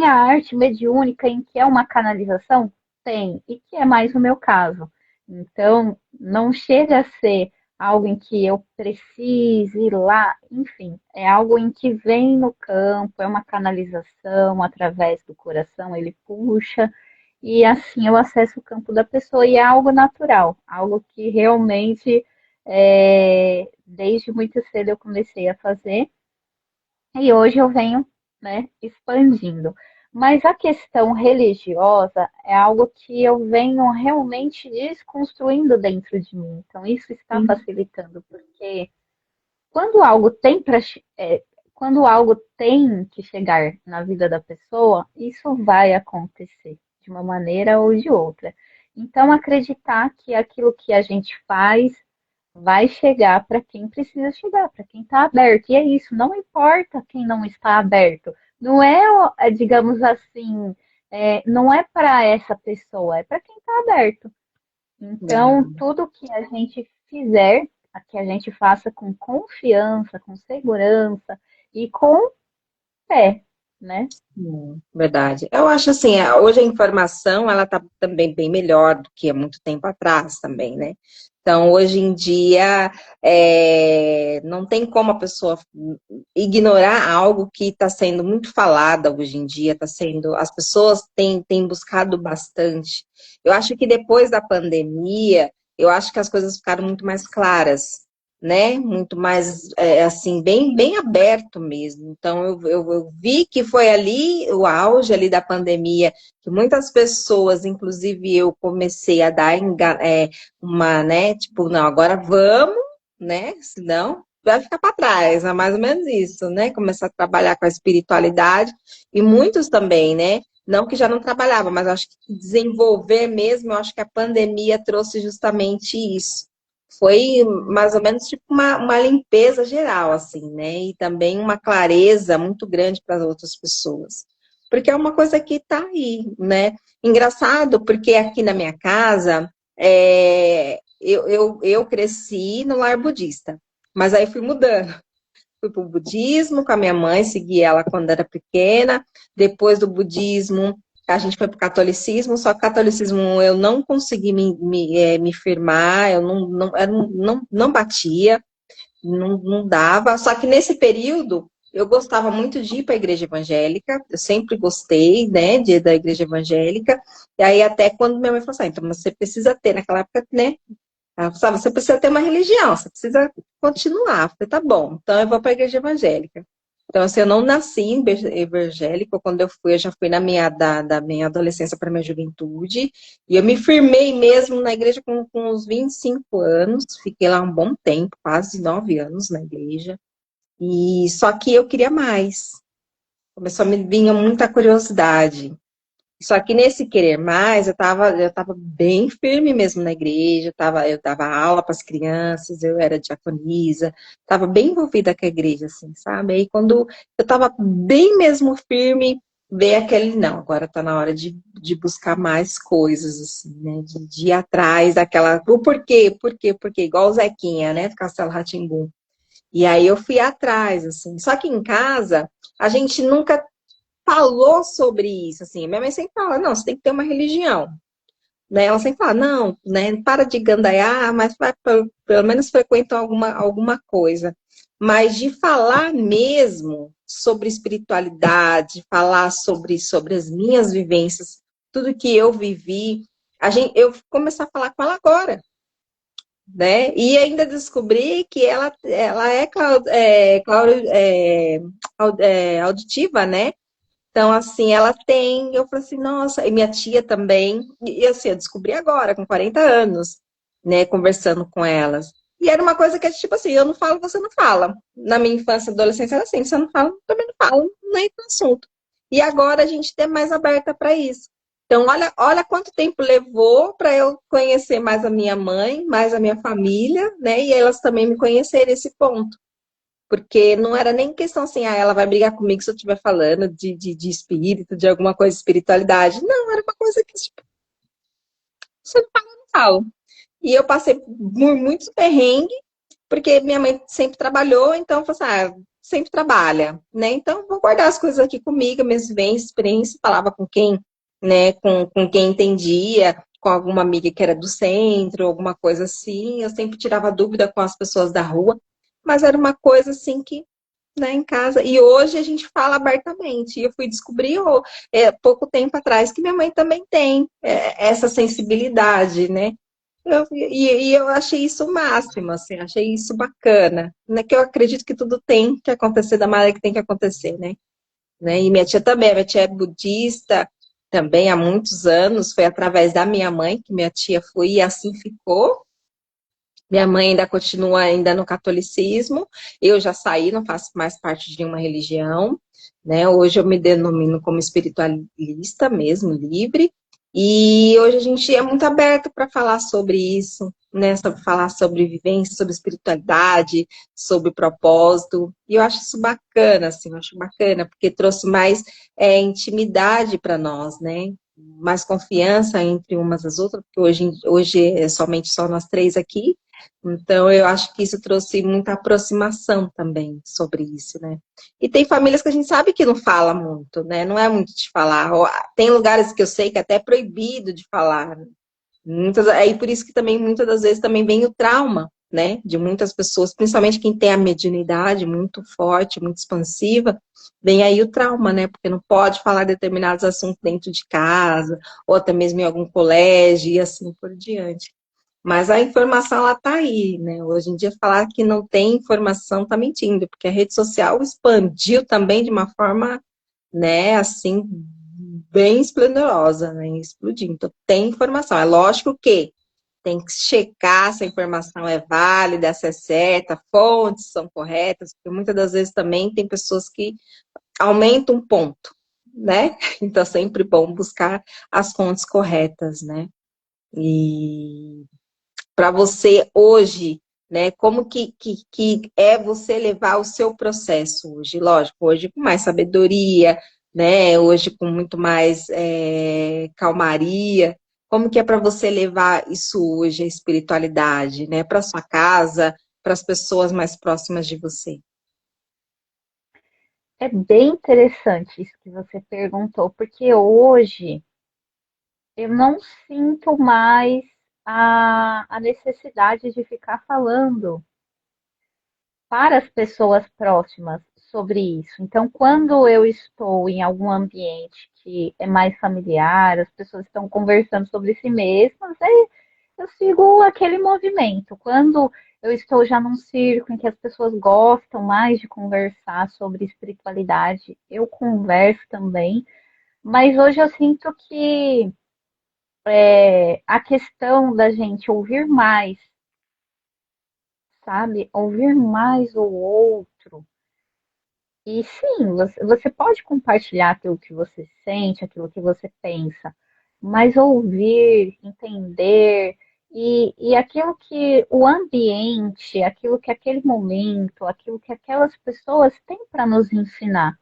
a arte mediúnica em que é uma canalização, tem, e que é mais o meu caso. Então, não chega a ser algo em que eu precise ir lá, enfim, é algo em que vem no campo, é uma canalização através do coração, ele puxa, e assim eu acesso o campo da pessoa, e é algo natural, algo que realmente, desde muito cedo eu comecei a fazer, e hoje eu venho, né, expandindo. Mas a questão religiosa é algo que eu venho realmente desconstruindo dentro de mim. Então, isso está Sim. facilitando, porque quando algo quando algo tem que chegar na vida da pessoa, isso vai acontecer de uma maneira ou de outra. Então, acreditar que aquilo que a gente faz vai chegar para quem precisa chegar, para quem está aberto. E é isso, não importa quem não está aberto. Não digamos assim, não é para essa pessoa, é para quem está aberto. Então, É. tudo que a gente fizer, que a gente faça com confiança, com segurança e com fé, né? Verdade. Eu acho assim, hoje a informação ela está também bem melhor do que há muito tempo atrás também, né? Então, hoje em dia, não tem como a pessoa ignorar algo que está sendo muito falada hoje em dia, as pessoas têm buscado bastante. Eu acho que depois da pandemia, eu acho que as coisas ficaram muito mais claras, né? Muito mais, assim, bem aberto mesmo. Então, eu vi que foi ali o auge ali da pandemia, que muitas pessoas, inclusive eu, comecei a dar uma, né? Tipo, não, agora vamos, né? Senão vai ficar para trás, é mais ou menos isso, né? Começar a trabalhar com a espiritualidade e muitos também, né? Não que já não trabalhava, mas eu acho que desenvolver mesmo, eu acho que a pandemia trouxe justamente isso. Foi mais ou menos tipo uma limpeza geral, assim, né? E também uma clareza muito grande para as outras pessoas. Porque é uma coisa que está aí, né? Engraçado, porque aqui na minha casa, eu cresci no lar budista, mas aí fui mudando. Fui para o budismo com a minha mãe, segui ela quando era pequena. Depois do budismo, a gente foi para o catolicismo, só que o catolicismo eu não consegui me firmar, eu não batia, não dava. Só que nesse período, eu gostava muito de ir para a igreja evangélica, eu sempre gostei, né, da igreja evangélica. E aí, até quando minha mãe falou assim, então você precisa ter, naquela época, né, ela falou, você precisa ter uma religião, você precisa continuar. Eu falei, tá bom, então eu vou para a igreja evangélica. Então, assim, eu não nasci em evangélico, quando eu fui, eu já fui da minha adolescência para minha juventude, e eu me firmei mesmo na igreja com uns 25 anos, fiquei lá um bom tempo, quase 9 anos na igreja, e só que eu queria mais, começou a me vir muita curiosidade. Só que nesse querer mais, eu tava bem firme mesmo na igreja, eu dava aula para as crianças, eu era diaconisa, estava bem envolvida com a igreja, assim, sabe? Aí quando eu estava bem mesmo firme, veio aquele, não, agora está na hora de buscar mais coisas, assim, né? De ir atrás daquela, o porquê, igual o Zequinha, né? Do Castelo rá tim. E aí eu fui atrás, assim. Só que em casa, a gente nunca falou sobre isso, assim. Minha mãe sempre fala, não, você tem que ter uma religião, né? Ela sempre fala, não, né? Para de gandaiar, mas vai, pelo menos frequenta alguma coisa. Mas de falar mesmo sobre espiritualidade, falar sobre as minhas vivências, tudo que eu vivi, eu começar a falar com ela agora, né? E ainda descobri que ela auditiva, né? Então, assim, ela tem. Eu falei assim, nossa, e minha tia também. E assim, eu descobri agora, com 40 anos, né, conversando com elas. E era uma coisa que é tipo assim, eu não falo, você não fala. Na minha infância e adolescência era assim, você não fala, eu também não falo, nem pro assunto. E agora a gente é mais aberta para isso. Então, olha quanto tempo levou para eu conhecer mais a minha mãe, mais a minha família, né? E elas também me conhecerem esse ponto. Porque não era nem questão assim, ah, ela vai brigar comigo se eu estiver falando de espírito, de alguma coisa de espiritualidade. Não, era uma coisa que, tipo, você não fala, eu não falo. E eu passei por muitos perrengues, porque minha mãe sempre trabalhou, então eu falei assim, ah, sempre trabalha, né? Então vou guardar as coisas aqui comigo, minhas vivências, experiências, falava com quem, né, com quem entendia, com alguma amiga que era do centro, alguma coisa assim. Eu sempre tirava dúvida com as pessoas da rua, mas era uma coisa assim que, né, em casa. E hoje a gente fala abertamente. E eu fui descobrir pouco tempo atrás que minha mãe também tem essa sensibilidade, né? E eu achei isso o máximo, assim, achei isso bacana, né? Que eu acredito que tudo tem que acontecer da maneira que tem que acontecer, né? E minha tia também, minha tia é budista também há muitos anos, foi através da minha mãe que minha tia foi e assim ficou. Minha mãe ainda continua ainda no catolicismo, eu já saí, não faço mais parte de nenhuma religião, né? Hoje eu me denomino como espiritualista mesmo, livre, e hoje a gente é muito aberto para falar sobre isso, né? Sobre falar sobre vivência, sobre espiritualidade, sobre propósito, e eu acho isso bacana, assim, eu acho bacana, porque trouxe mais intimidade para nós, né? Mais confiança entre umas as outras, porque hoje é somente só nós três aqui, então, eu acho que isso trouxe muita aproximação também sobre isso, né? E tem famílias que a gente sabe que não fala muito, né? Não é muito de falar. Tem lugares que eu sei que até é proibido de falar. Aí por isso que também, muitas das vezes, também vem o trauma, né? De muitas pessoas, principalmente quem tem a mediunidade muito forte, muito expansiva, vem aí o trauma, né? Porque não pode falar determinados assuntos dentro de casa, ou até mesmo em algum colégio, e assim por diante. Mas a informação, ela tá aí, né? Hoje em dia, falar que não tem informação tá mentindo, porque a rede social expandiu também de uma forma, né, assim, bem esplendorosa, né? Explodindo. Então, tem informação. É lógico que tem que checar se a informação é válida, se é certa, fontes são corretas, porque muitas das vezes também tem pessoas que aumentam um ponto, né? Então, é sempre bom buscar as fontes corretas, né? E para você hoje, né? Como que é você levar o seu processo hoje? Lógico, hoje com mais sabedoria, né? Hoje com muito mais calmaria. Como que é para você levar isso hoje, a espiritualidade, né? Para sua casa, para as pessoas mais próximas de você? É bem interessante isso que você perguntou, porque hoje eu não sinto mais a necessidade de ficar falando para as pessoas próximas sobre isso. Então, quando eu estou em algum ambiente que é mais familiar, as pessoas estão conversando sobre si mesmas, aí eu sigo aquele movimento. Quando eu estou já num círculo em que as pessoas gostam mais de conversar sobre espiritualidade, eu converso também. Mas hoje eu sinto que a questão da gente ouvir mais, sabe? Ouvir mais o outro. E sim, você pode compartilhar aquilo que você sente, aquilo que você pensa, mas ouvir, entender e aquilo que o ambiente, aquilo que aquele momento, aquilo que aquelas pessoas têm para nos ensinar.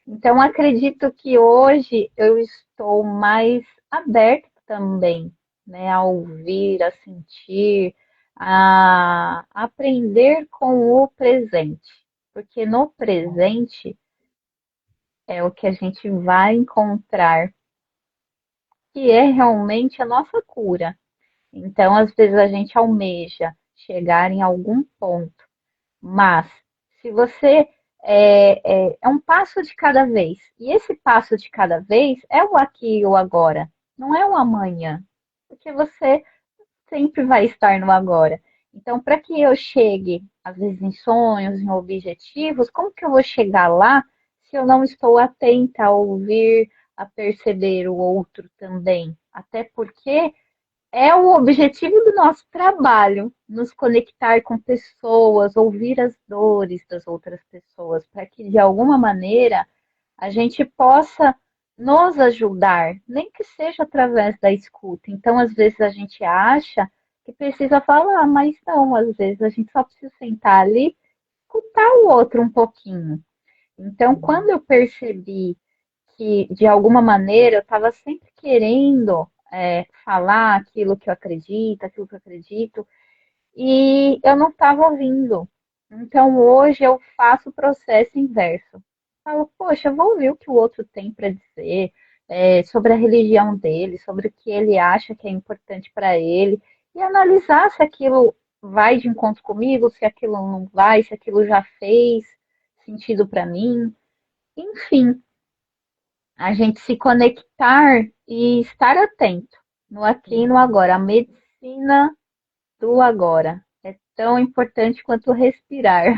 Então, acredito que hoje eu estou mais aberta também, né, a ouvir, a sentir, a aprender com o presente. Porque no presente é o que a gente vai encontrar que é realmente a nossa cura. Então, às vezes a gente almeja chegar em algum ponto, mas se você é um passo de cada vez, e esse passo de cada vez é o aqui e o agora, não é o amanhã, porque você sempre vai estar no agora. Então, para que eu chegue, às vezes, em sonhos, em objetivos, como que eu vou chegar lá se eu não estou atenta a ouvir, a perceber o outro também? Até porque é o objetivo do nosso trabalho, nos conectar com pessoas, ouvir as dores das outras pessoas, para que de alguma maneira a gente possa nos ajudar, nem que seja através da escuta. Então, às vezes a gente acha que precisa falar, mas não, às vezes a gente só precisa sentar ali, escutar o outro um pouquinho. Então, quando eu percebi que, de alguma maneira, eu estava sempre querendo falar aquilo que eu acredito, e eu não estava ouvindo. Então, hoje eu faço o processo inverso. Falo, poxa, eu vou ouvir o que o outro tem para dizer, sobre a religião dele, sobre o que ele acha que é importante para ele, e analisar se aquilo vai de encontro comigo, se aquilo não vai, se aquilo já fez sentido para mim. Enfim, a gente se conectar e estar atento no aqui e no agora. A medicina do agora é tão importante quanto respirar.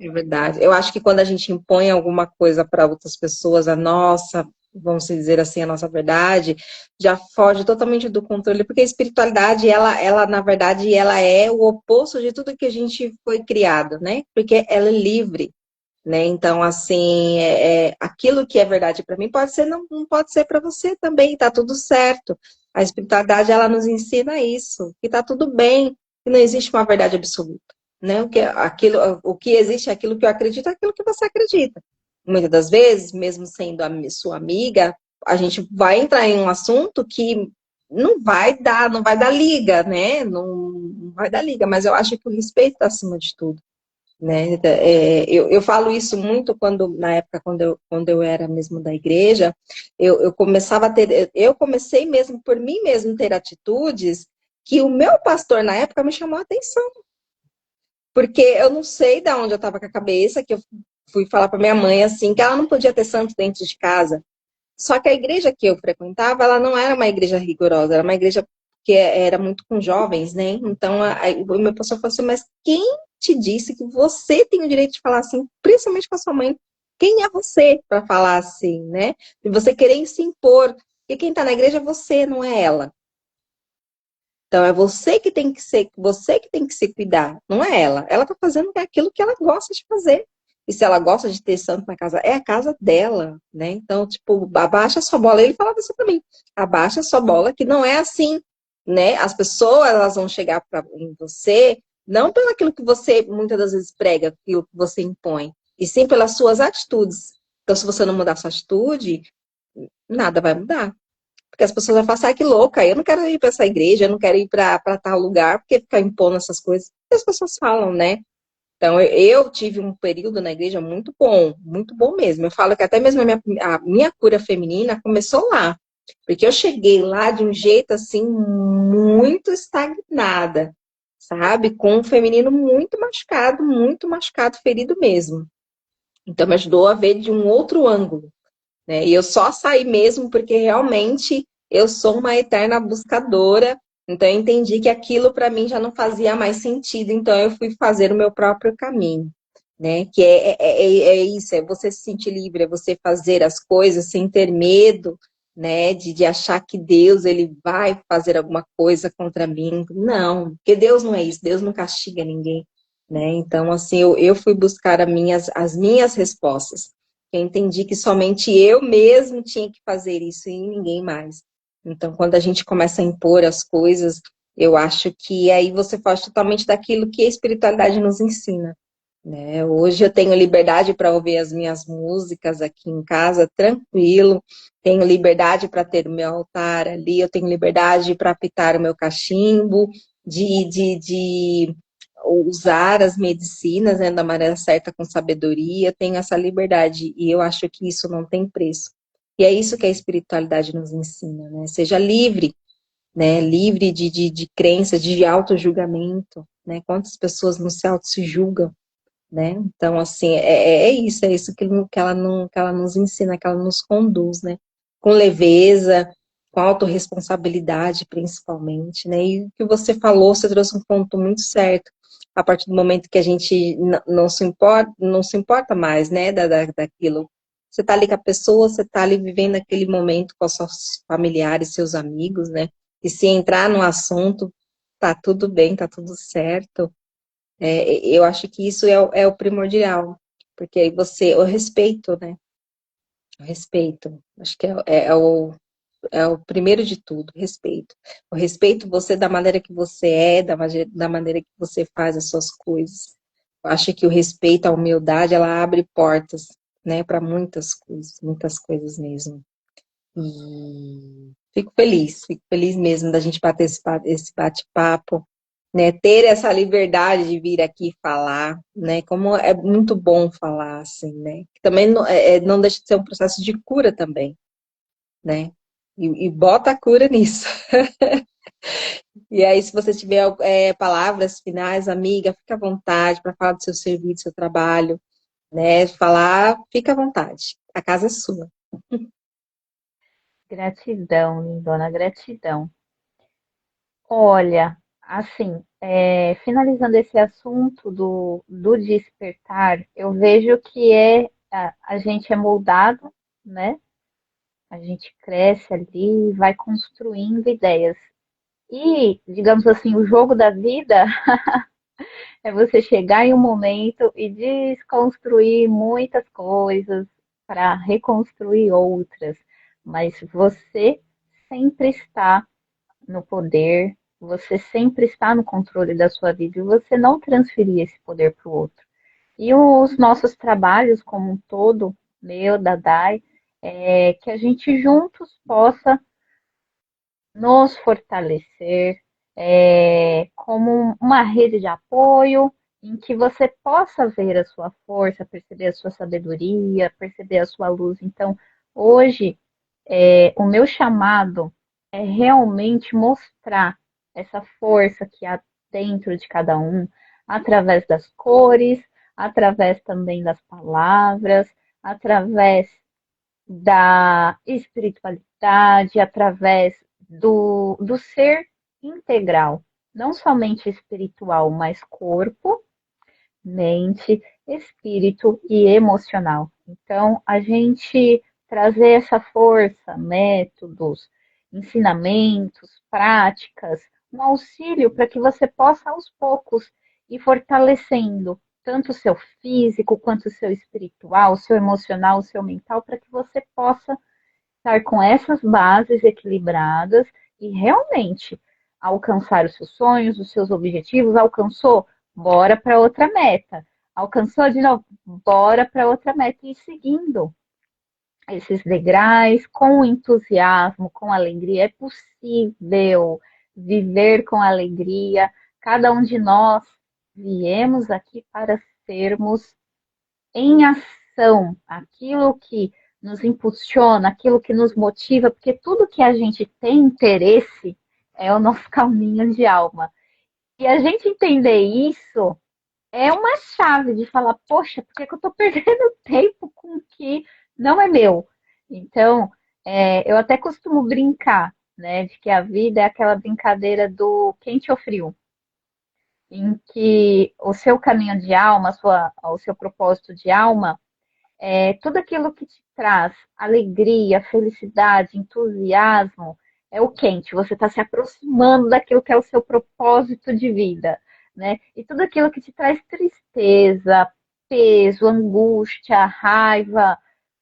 É verdade. Eu acho que quando a gente impõe alguma coisa para outras pessoas, a nossa, vamos dizer assim, a nossa verdade, já foge totalmente do controle, porque a espiritualidade, na verdade, ela é o oposto de tudo que a gente foi criado, né? Porque ela é livre, né? Então, assim, aquilo que é verdade para mim pode ser, não pode ser para você também, tá tudo certo. A espiritualidade, ela nos ensina isso, que tá tudo bem, que não existe uma verdade absoluta, né? O que existe é aquilo que eu acredito, é aquilo que você acredita. Muitas das vezes, mesmo sendo sua amiga, a gente vai entrar em um assunto que não vai dar liga, né? Não vai dar liga, mas eu acho que o respeito está acima de tudo, né? Eu falo isso muito na época, quando eu era mesmo da igreja, eu começava a ter, eu comecei mesmo por mim mesmo ter atitudes que o meu pastor na época me chamou a atenção, porque eu não sei de onde eu estava com a cabeça, que eu fui falar para minha mãe assim, que ela não podia ter santo dentro de casa. Só que a igreja que eu frequentava, ela não era uma igreja rigorosa, era uma igreja que era muito com jovens, né? Então, o meu pastor falou assim, mas quem te disse que você tem o direito de falar assim, principalmente com a sua mãe? Quem é você para falar assim, né? E você querer se impor. E quem está na igreja é você, não é ela. Então, é você que tem que ser, você que tem que se cuidar, não é ela. Ela está fazendo aquilo que ela gosta de fazer. E se ela gosta de ter santo na casa, é a casa dela, né? Então, tipo, abaixa a sua bola. Ele falava isso pra mim. Abaixa a sua bola, que não é assim, né? As pessoas, elas vão chegar em você, não pelo aquilo que você muitas das vezes prega, aquilo que você impõe, e sim pelas suas atitudes. Então, se você não mudar sua atitude, nada vai mudar. Porque as pessoas vão falar, assim, ah, que louca, eu não quero ir para essa igreja, eu não quero ir para tal lugar, porque ficar impondo essas coisas. E as pessoas falam, né? Então, eu tive um período na igreja muito bom mesmo. Eu falo que até mesmo a minha cura feminina começou lá. Porque eu cheguei lá de um jeito, assim, muito estagnada, sabe? Com um feminino muito machucado, ferido mesmo. Então, me ajudou a ver de um outro ângulo, né? E eu só saí mesmo porque realmente eu sou uma eterna buscadora. Então eu entendi que aquilo para mim já não fazia mais sentido. Então eu fui fazer o meu próprio caminho, né? Que é isso, é você se sentir livre, é você fazer as coisas sem ter medo, né? De achar que Deus ele vai fazer alguma coisa contra mim. Não, porque Deus não é isso. Deus não castiga ninguém, né? Então assim eu fui buscar as minhas respostas. Eu entendi que somente eu mesmo tinha que fazer isso e ninguém mais. Então, quando a gente começa a impor as coisas, eu acho que aí você foge totalmente daquilo que a espiritualidade nos ensina, né? Hoje eu tenho liberdade para ouvir as minhas músicas aqui em casa, tranquilo. Tenho liberdade para ter o meu altar ali, eu tenho liberdade para apitar o meu cachimbo, de usar as medicinas, né, da maneira certa, com sabedoria, tenho essa liberdade, e eu acho que isso não tem preço. E é isso que a espiritualidade nos ensina, né? Seja livre, né? Livre de crença, de auto-julgamento, né? Quantas pessoas não se auto-julgam, né? Então, assim, é isso que ela nos ensina, que ela nos conduz, né? Com leveza, com autorresponsabilidade, principalmente, né? E o que você falou, você trouxe um ponto muito certo. A partir do momento que a gente não se importa mais, né, daquilo. Você tá ali com a pessoa, você tá ali vivendo aquele momento com os seus familiares, seus amigos, né? E se entrar no assunto, tá tudo bem, tá tudo certo. Eu acho que isso é o primordial, porque aí o respeito, né? O respeito, acho que é o primeiro de tudo, respeito. O respeito você da maneira que você é, da maneira que você faz as suas coisas. Eu acho que o respeito, a humildade, ela abre portas, né, para muitas coisas mesmo. E fico feliz mesmo da gente bater esse bate-papo, né? Ter essa liberdade de vir aqui falar, né? Como é muito bom falar, assim, né? Também não deixa de ser um processo de cura também, né? E bota a cura nisso. E aí, se você tiver palavras finais, amiga, fica à vontade para falar do seu serviço, do seu trabalho, né? Falar, fica à vontade. A casa é sua. Gratidão, lindona, gratidão. Olha, assim, finalizando esse assunto do despertar, eu vejo que a gente é moldado, né? A gente cresce ali, vai construindo ideias. E, digamos assim, o jogo da vida é você chegar em um momento e desconstruir muitas coisas para reconstruir outras. Mas você sempre está no poder, você sempre está no controle da sua vida e você não transferir esse poder para o outro. E os nossos trabalhos como um todo, meu, da Dai, é que a gente juntos possa nos fortalecer como uma rede de apoio em que você possa ver a sua força, perceber a sua sabedoria, perceber a sua luz. Então, hoje, o meu chamado é realmente mostrar essa força que há dentro de cada um, através das cores, através também das palavras, através da espiritualidade, através do ser integral, não somente espiritual, mas corpo, mente, espírito e emocional. Então, a gente trazer essa força, métodos, ensinamentos, práticas, um auxílio para que você possa aos poucos ir fortalecendo tanto o seu físico quanto o seu espiritual, o seu emocional, o seu mental, para que você possa estar com essas bases equilibradas e realmente alcançar os seus sonhos, os seus objetivos. Alcançou? Bora para outra meta. Alcançou de novo? Bora para outra meta e seguindo esses degraus com entusiasmo, com alegria. É possível viver com alegria. Cada um de nós viemos aqui para sermos em ação, aquilo que nos impulsiona, aquilo que nos motiva, porque tudo que a gente tem interesse é o nosso caminho de alma. E a gente entender isso é uma chave de falar, poxa, por que eu estou perdendo tempo com o que não é meu? Então, eu até costumo brincar, né, de que a vida é aquela brincadeira do quente ou frio, em que o seu caminho de alma, o seu propósito de alma, tudo aquilo que te traz alegria, felicidade, entusiasmo, é o quente. Você está se aproximando daquilo que é o seu propósito de vida, né? E tudo aquilo que te traz tristeza, peso, angústia, raiva,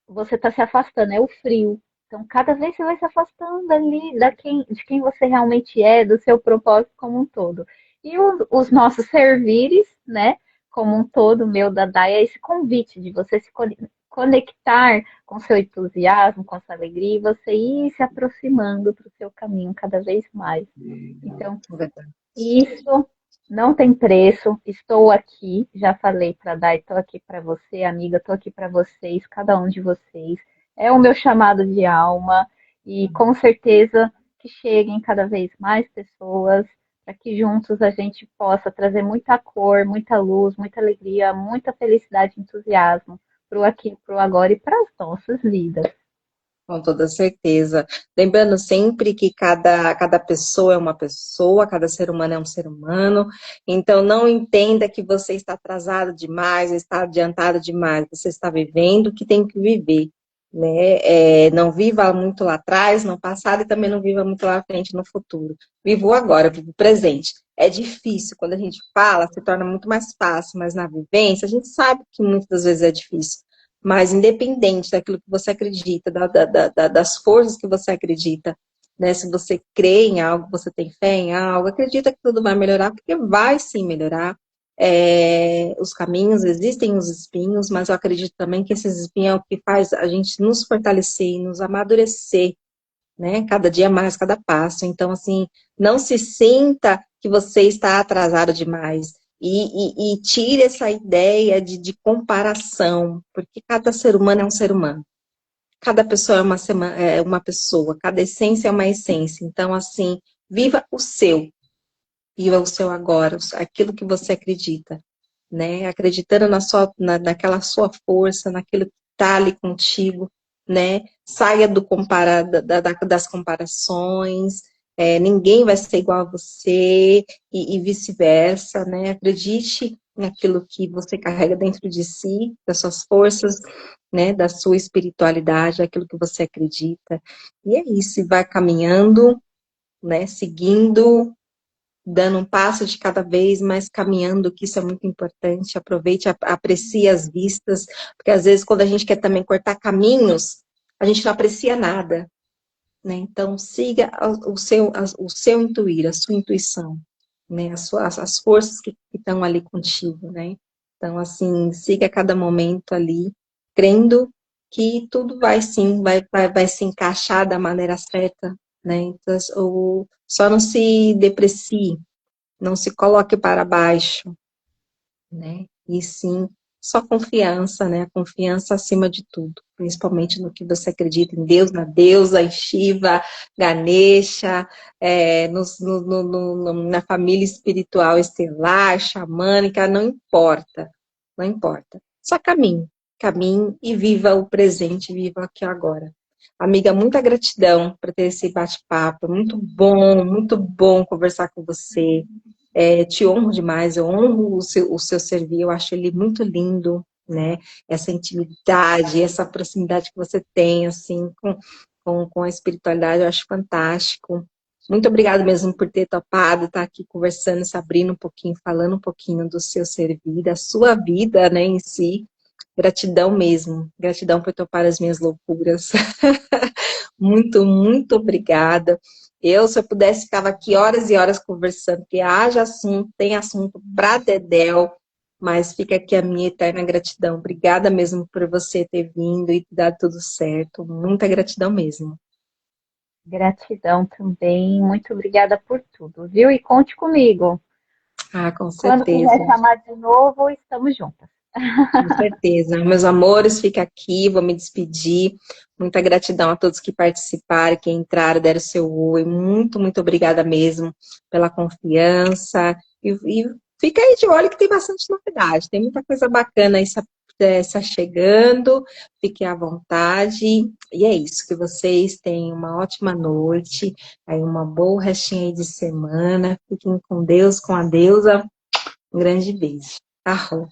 você está se afastando, é o frio. Então, cada vez você vai se afastando ali de quem você realmente é, do seu propósito como um todo. E os nossos servires, né, como um todo, meu, da Dai, é esse convite de você se conectar com seu entusiasmo, com sua alegria, e você ir se aproximando para o seu caminho cada vez mais. Então, isso não tem preço. Estou aqui, já falei para a Dai, estou aqui para você, amiga, estou aqui para vocês, cada um de vocês. É o meu chamado de alma e com certeza que cheguem cada vez mais pessoas para que juntos a gente possa trazer muita cor, muita luz, muita alegria, muita felicidade e entusiasmo para o aqui, para o agora e para as nossas vidas. Com toda certeza. Lembrando sempre que cada pessoa é uma pessoa, cada ser humano é um ser humano. Então, não entenda que você está atrasado demais, está adiantado demais. Você está vivendo o que tem que viver, né? Não viva muito lá atrás, no passado, e também não viva muito lá à frente, no futuro. Viva o agora, viva o presente. É difícil, quando a gente fala, se torna muito mais fácil, mas na vivência, a gente sabe que muitas das vezes é difícil. Mas independente daquilo que você acredita, das forças que você acredita, né? Se você crê em algo, você tem fé em algo, acredita que tudo vai melhorar, porque vai sim melhorar. os caminhos, existem os espinhos, mas eu acredito também que esses espinhos é o que faz a gente nos fortalecer e nos amadurecer, né? Cada dia mais, cada passo. Então, assim, não se sinta que você está atrasado demais. E tire essa ideia de comparação, porque cada ser humano é um ser humano. Cada pessoa é uma pessoa, cada essência é uma essência. Então, assim, viva o seu agora, aquilo que você acredita, né? Acreditando naquela sua força, naquilo que está ali contigo, né? Saia das comparações, ninguém vai ser igual a você e vice-versa, né? Acredite naquilo que você carrega dentro de si, das suas forças, né? Da sua espiritualidade, aquilo que você acredita. E é isso, e vai caminhando, né? Seguindo, dando um passo de cada vez, mas caminhando, que isso é muito importante. Aproveite, aprecie as vistas, porque às vezes quando a gente quer também cortar caminhos, a gente não aprecia nada, né? Então siga o seu intuir, a sua intuição, né? As forças que estão ali contigo, né? Então, assim, siga cada momento ali, crendo que tudo vai sim, vai se encaixar da maneira certa, né? Então, só não se deprecie, não se coloque para baixo, né? E sim, só confiança, né? A confiança acima de tudo, principalmente no que você acredita em Deus, na deusa, em Shiva, Ganesha, na família espiritual estelar, xamânica, não importa, não importa. Só caminhe e viva o presente, viva aqui agora. Amiga, muita gratidão por ter esse bate-papo, muito bom conversar com você. Te honro demais, eu honro o seu servir, eu acho ele muito lindo, né? Essa intimidade, essa proximidade que você tem, assim, com a espiritualidade, eu acho fantástico. Muito obrigada mesmo por ter topado, estar aqui conversando, se abrindo um pouquinho, falando um pouquinho do seu servir, da sua vida, né, em si. Gratidão mesmo, gratidão por topar as minhas loucuras. Muito obrigada. Se eu pudesse, ficava aqui horas e horas conversando, porque haja assunto, tem assunto pra dedéu, mas fica aqui a minha eterna gratidão. Obrigada mesmo por você ter vindo e dar tudo certo. Muita gratidão mesmo. Gratidão também. Muito obrigada por tudo, viu? E conte comigo. Ah, com Quando certeza. quiser chamar de novo, estamos juntas. Com certeza. Meus amores, fica aqui, vou me despedir. Muita gratidão a todos que participaram, que entraram, deram seu oi. Muito obrigada mesmo pela confiança. E fica aí de olho que tem bastante novidade. Tem muita coisa bacana aí chegando. Fiquem à vontade. E é isso, que vocês tenham uma ótima noite, aí uma boa restinha aí de semana. Fiquem com Deus, com a deusa. Um grande beijo. Arro.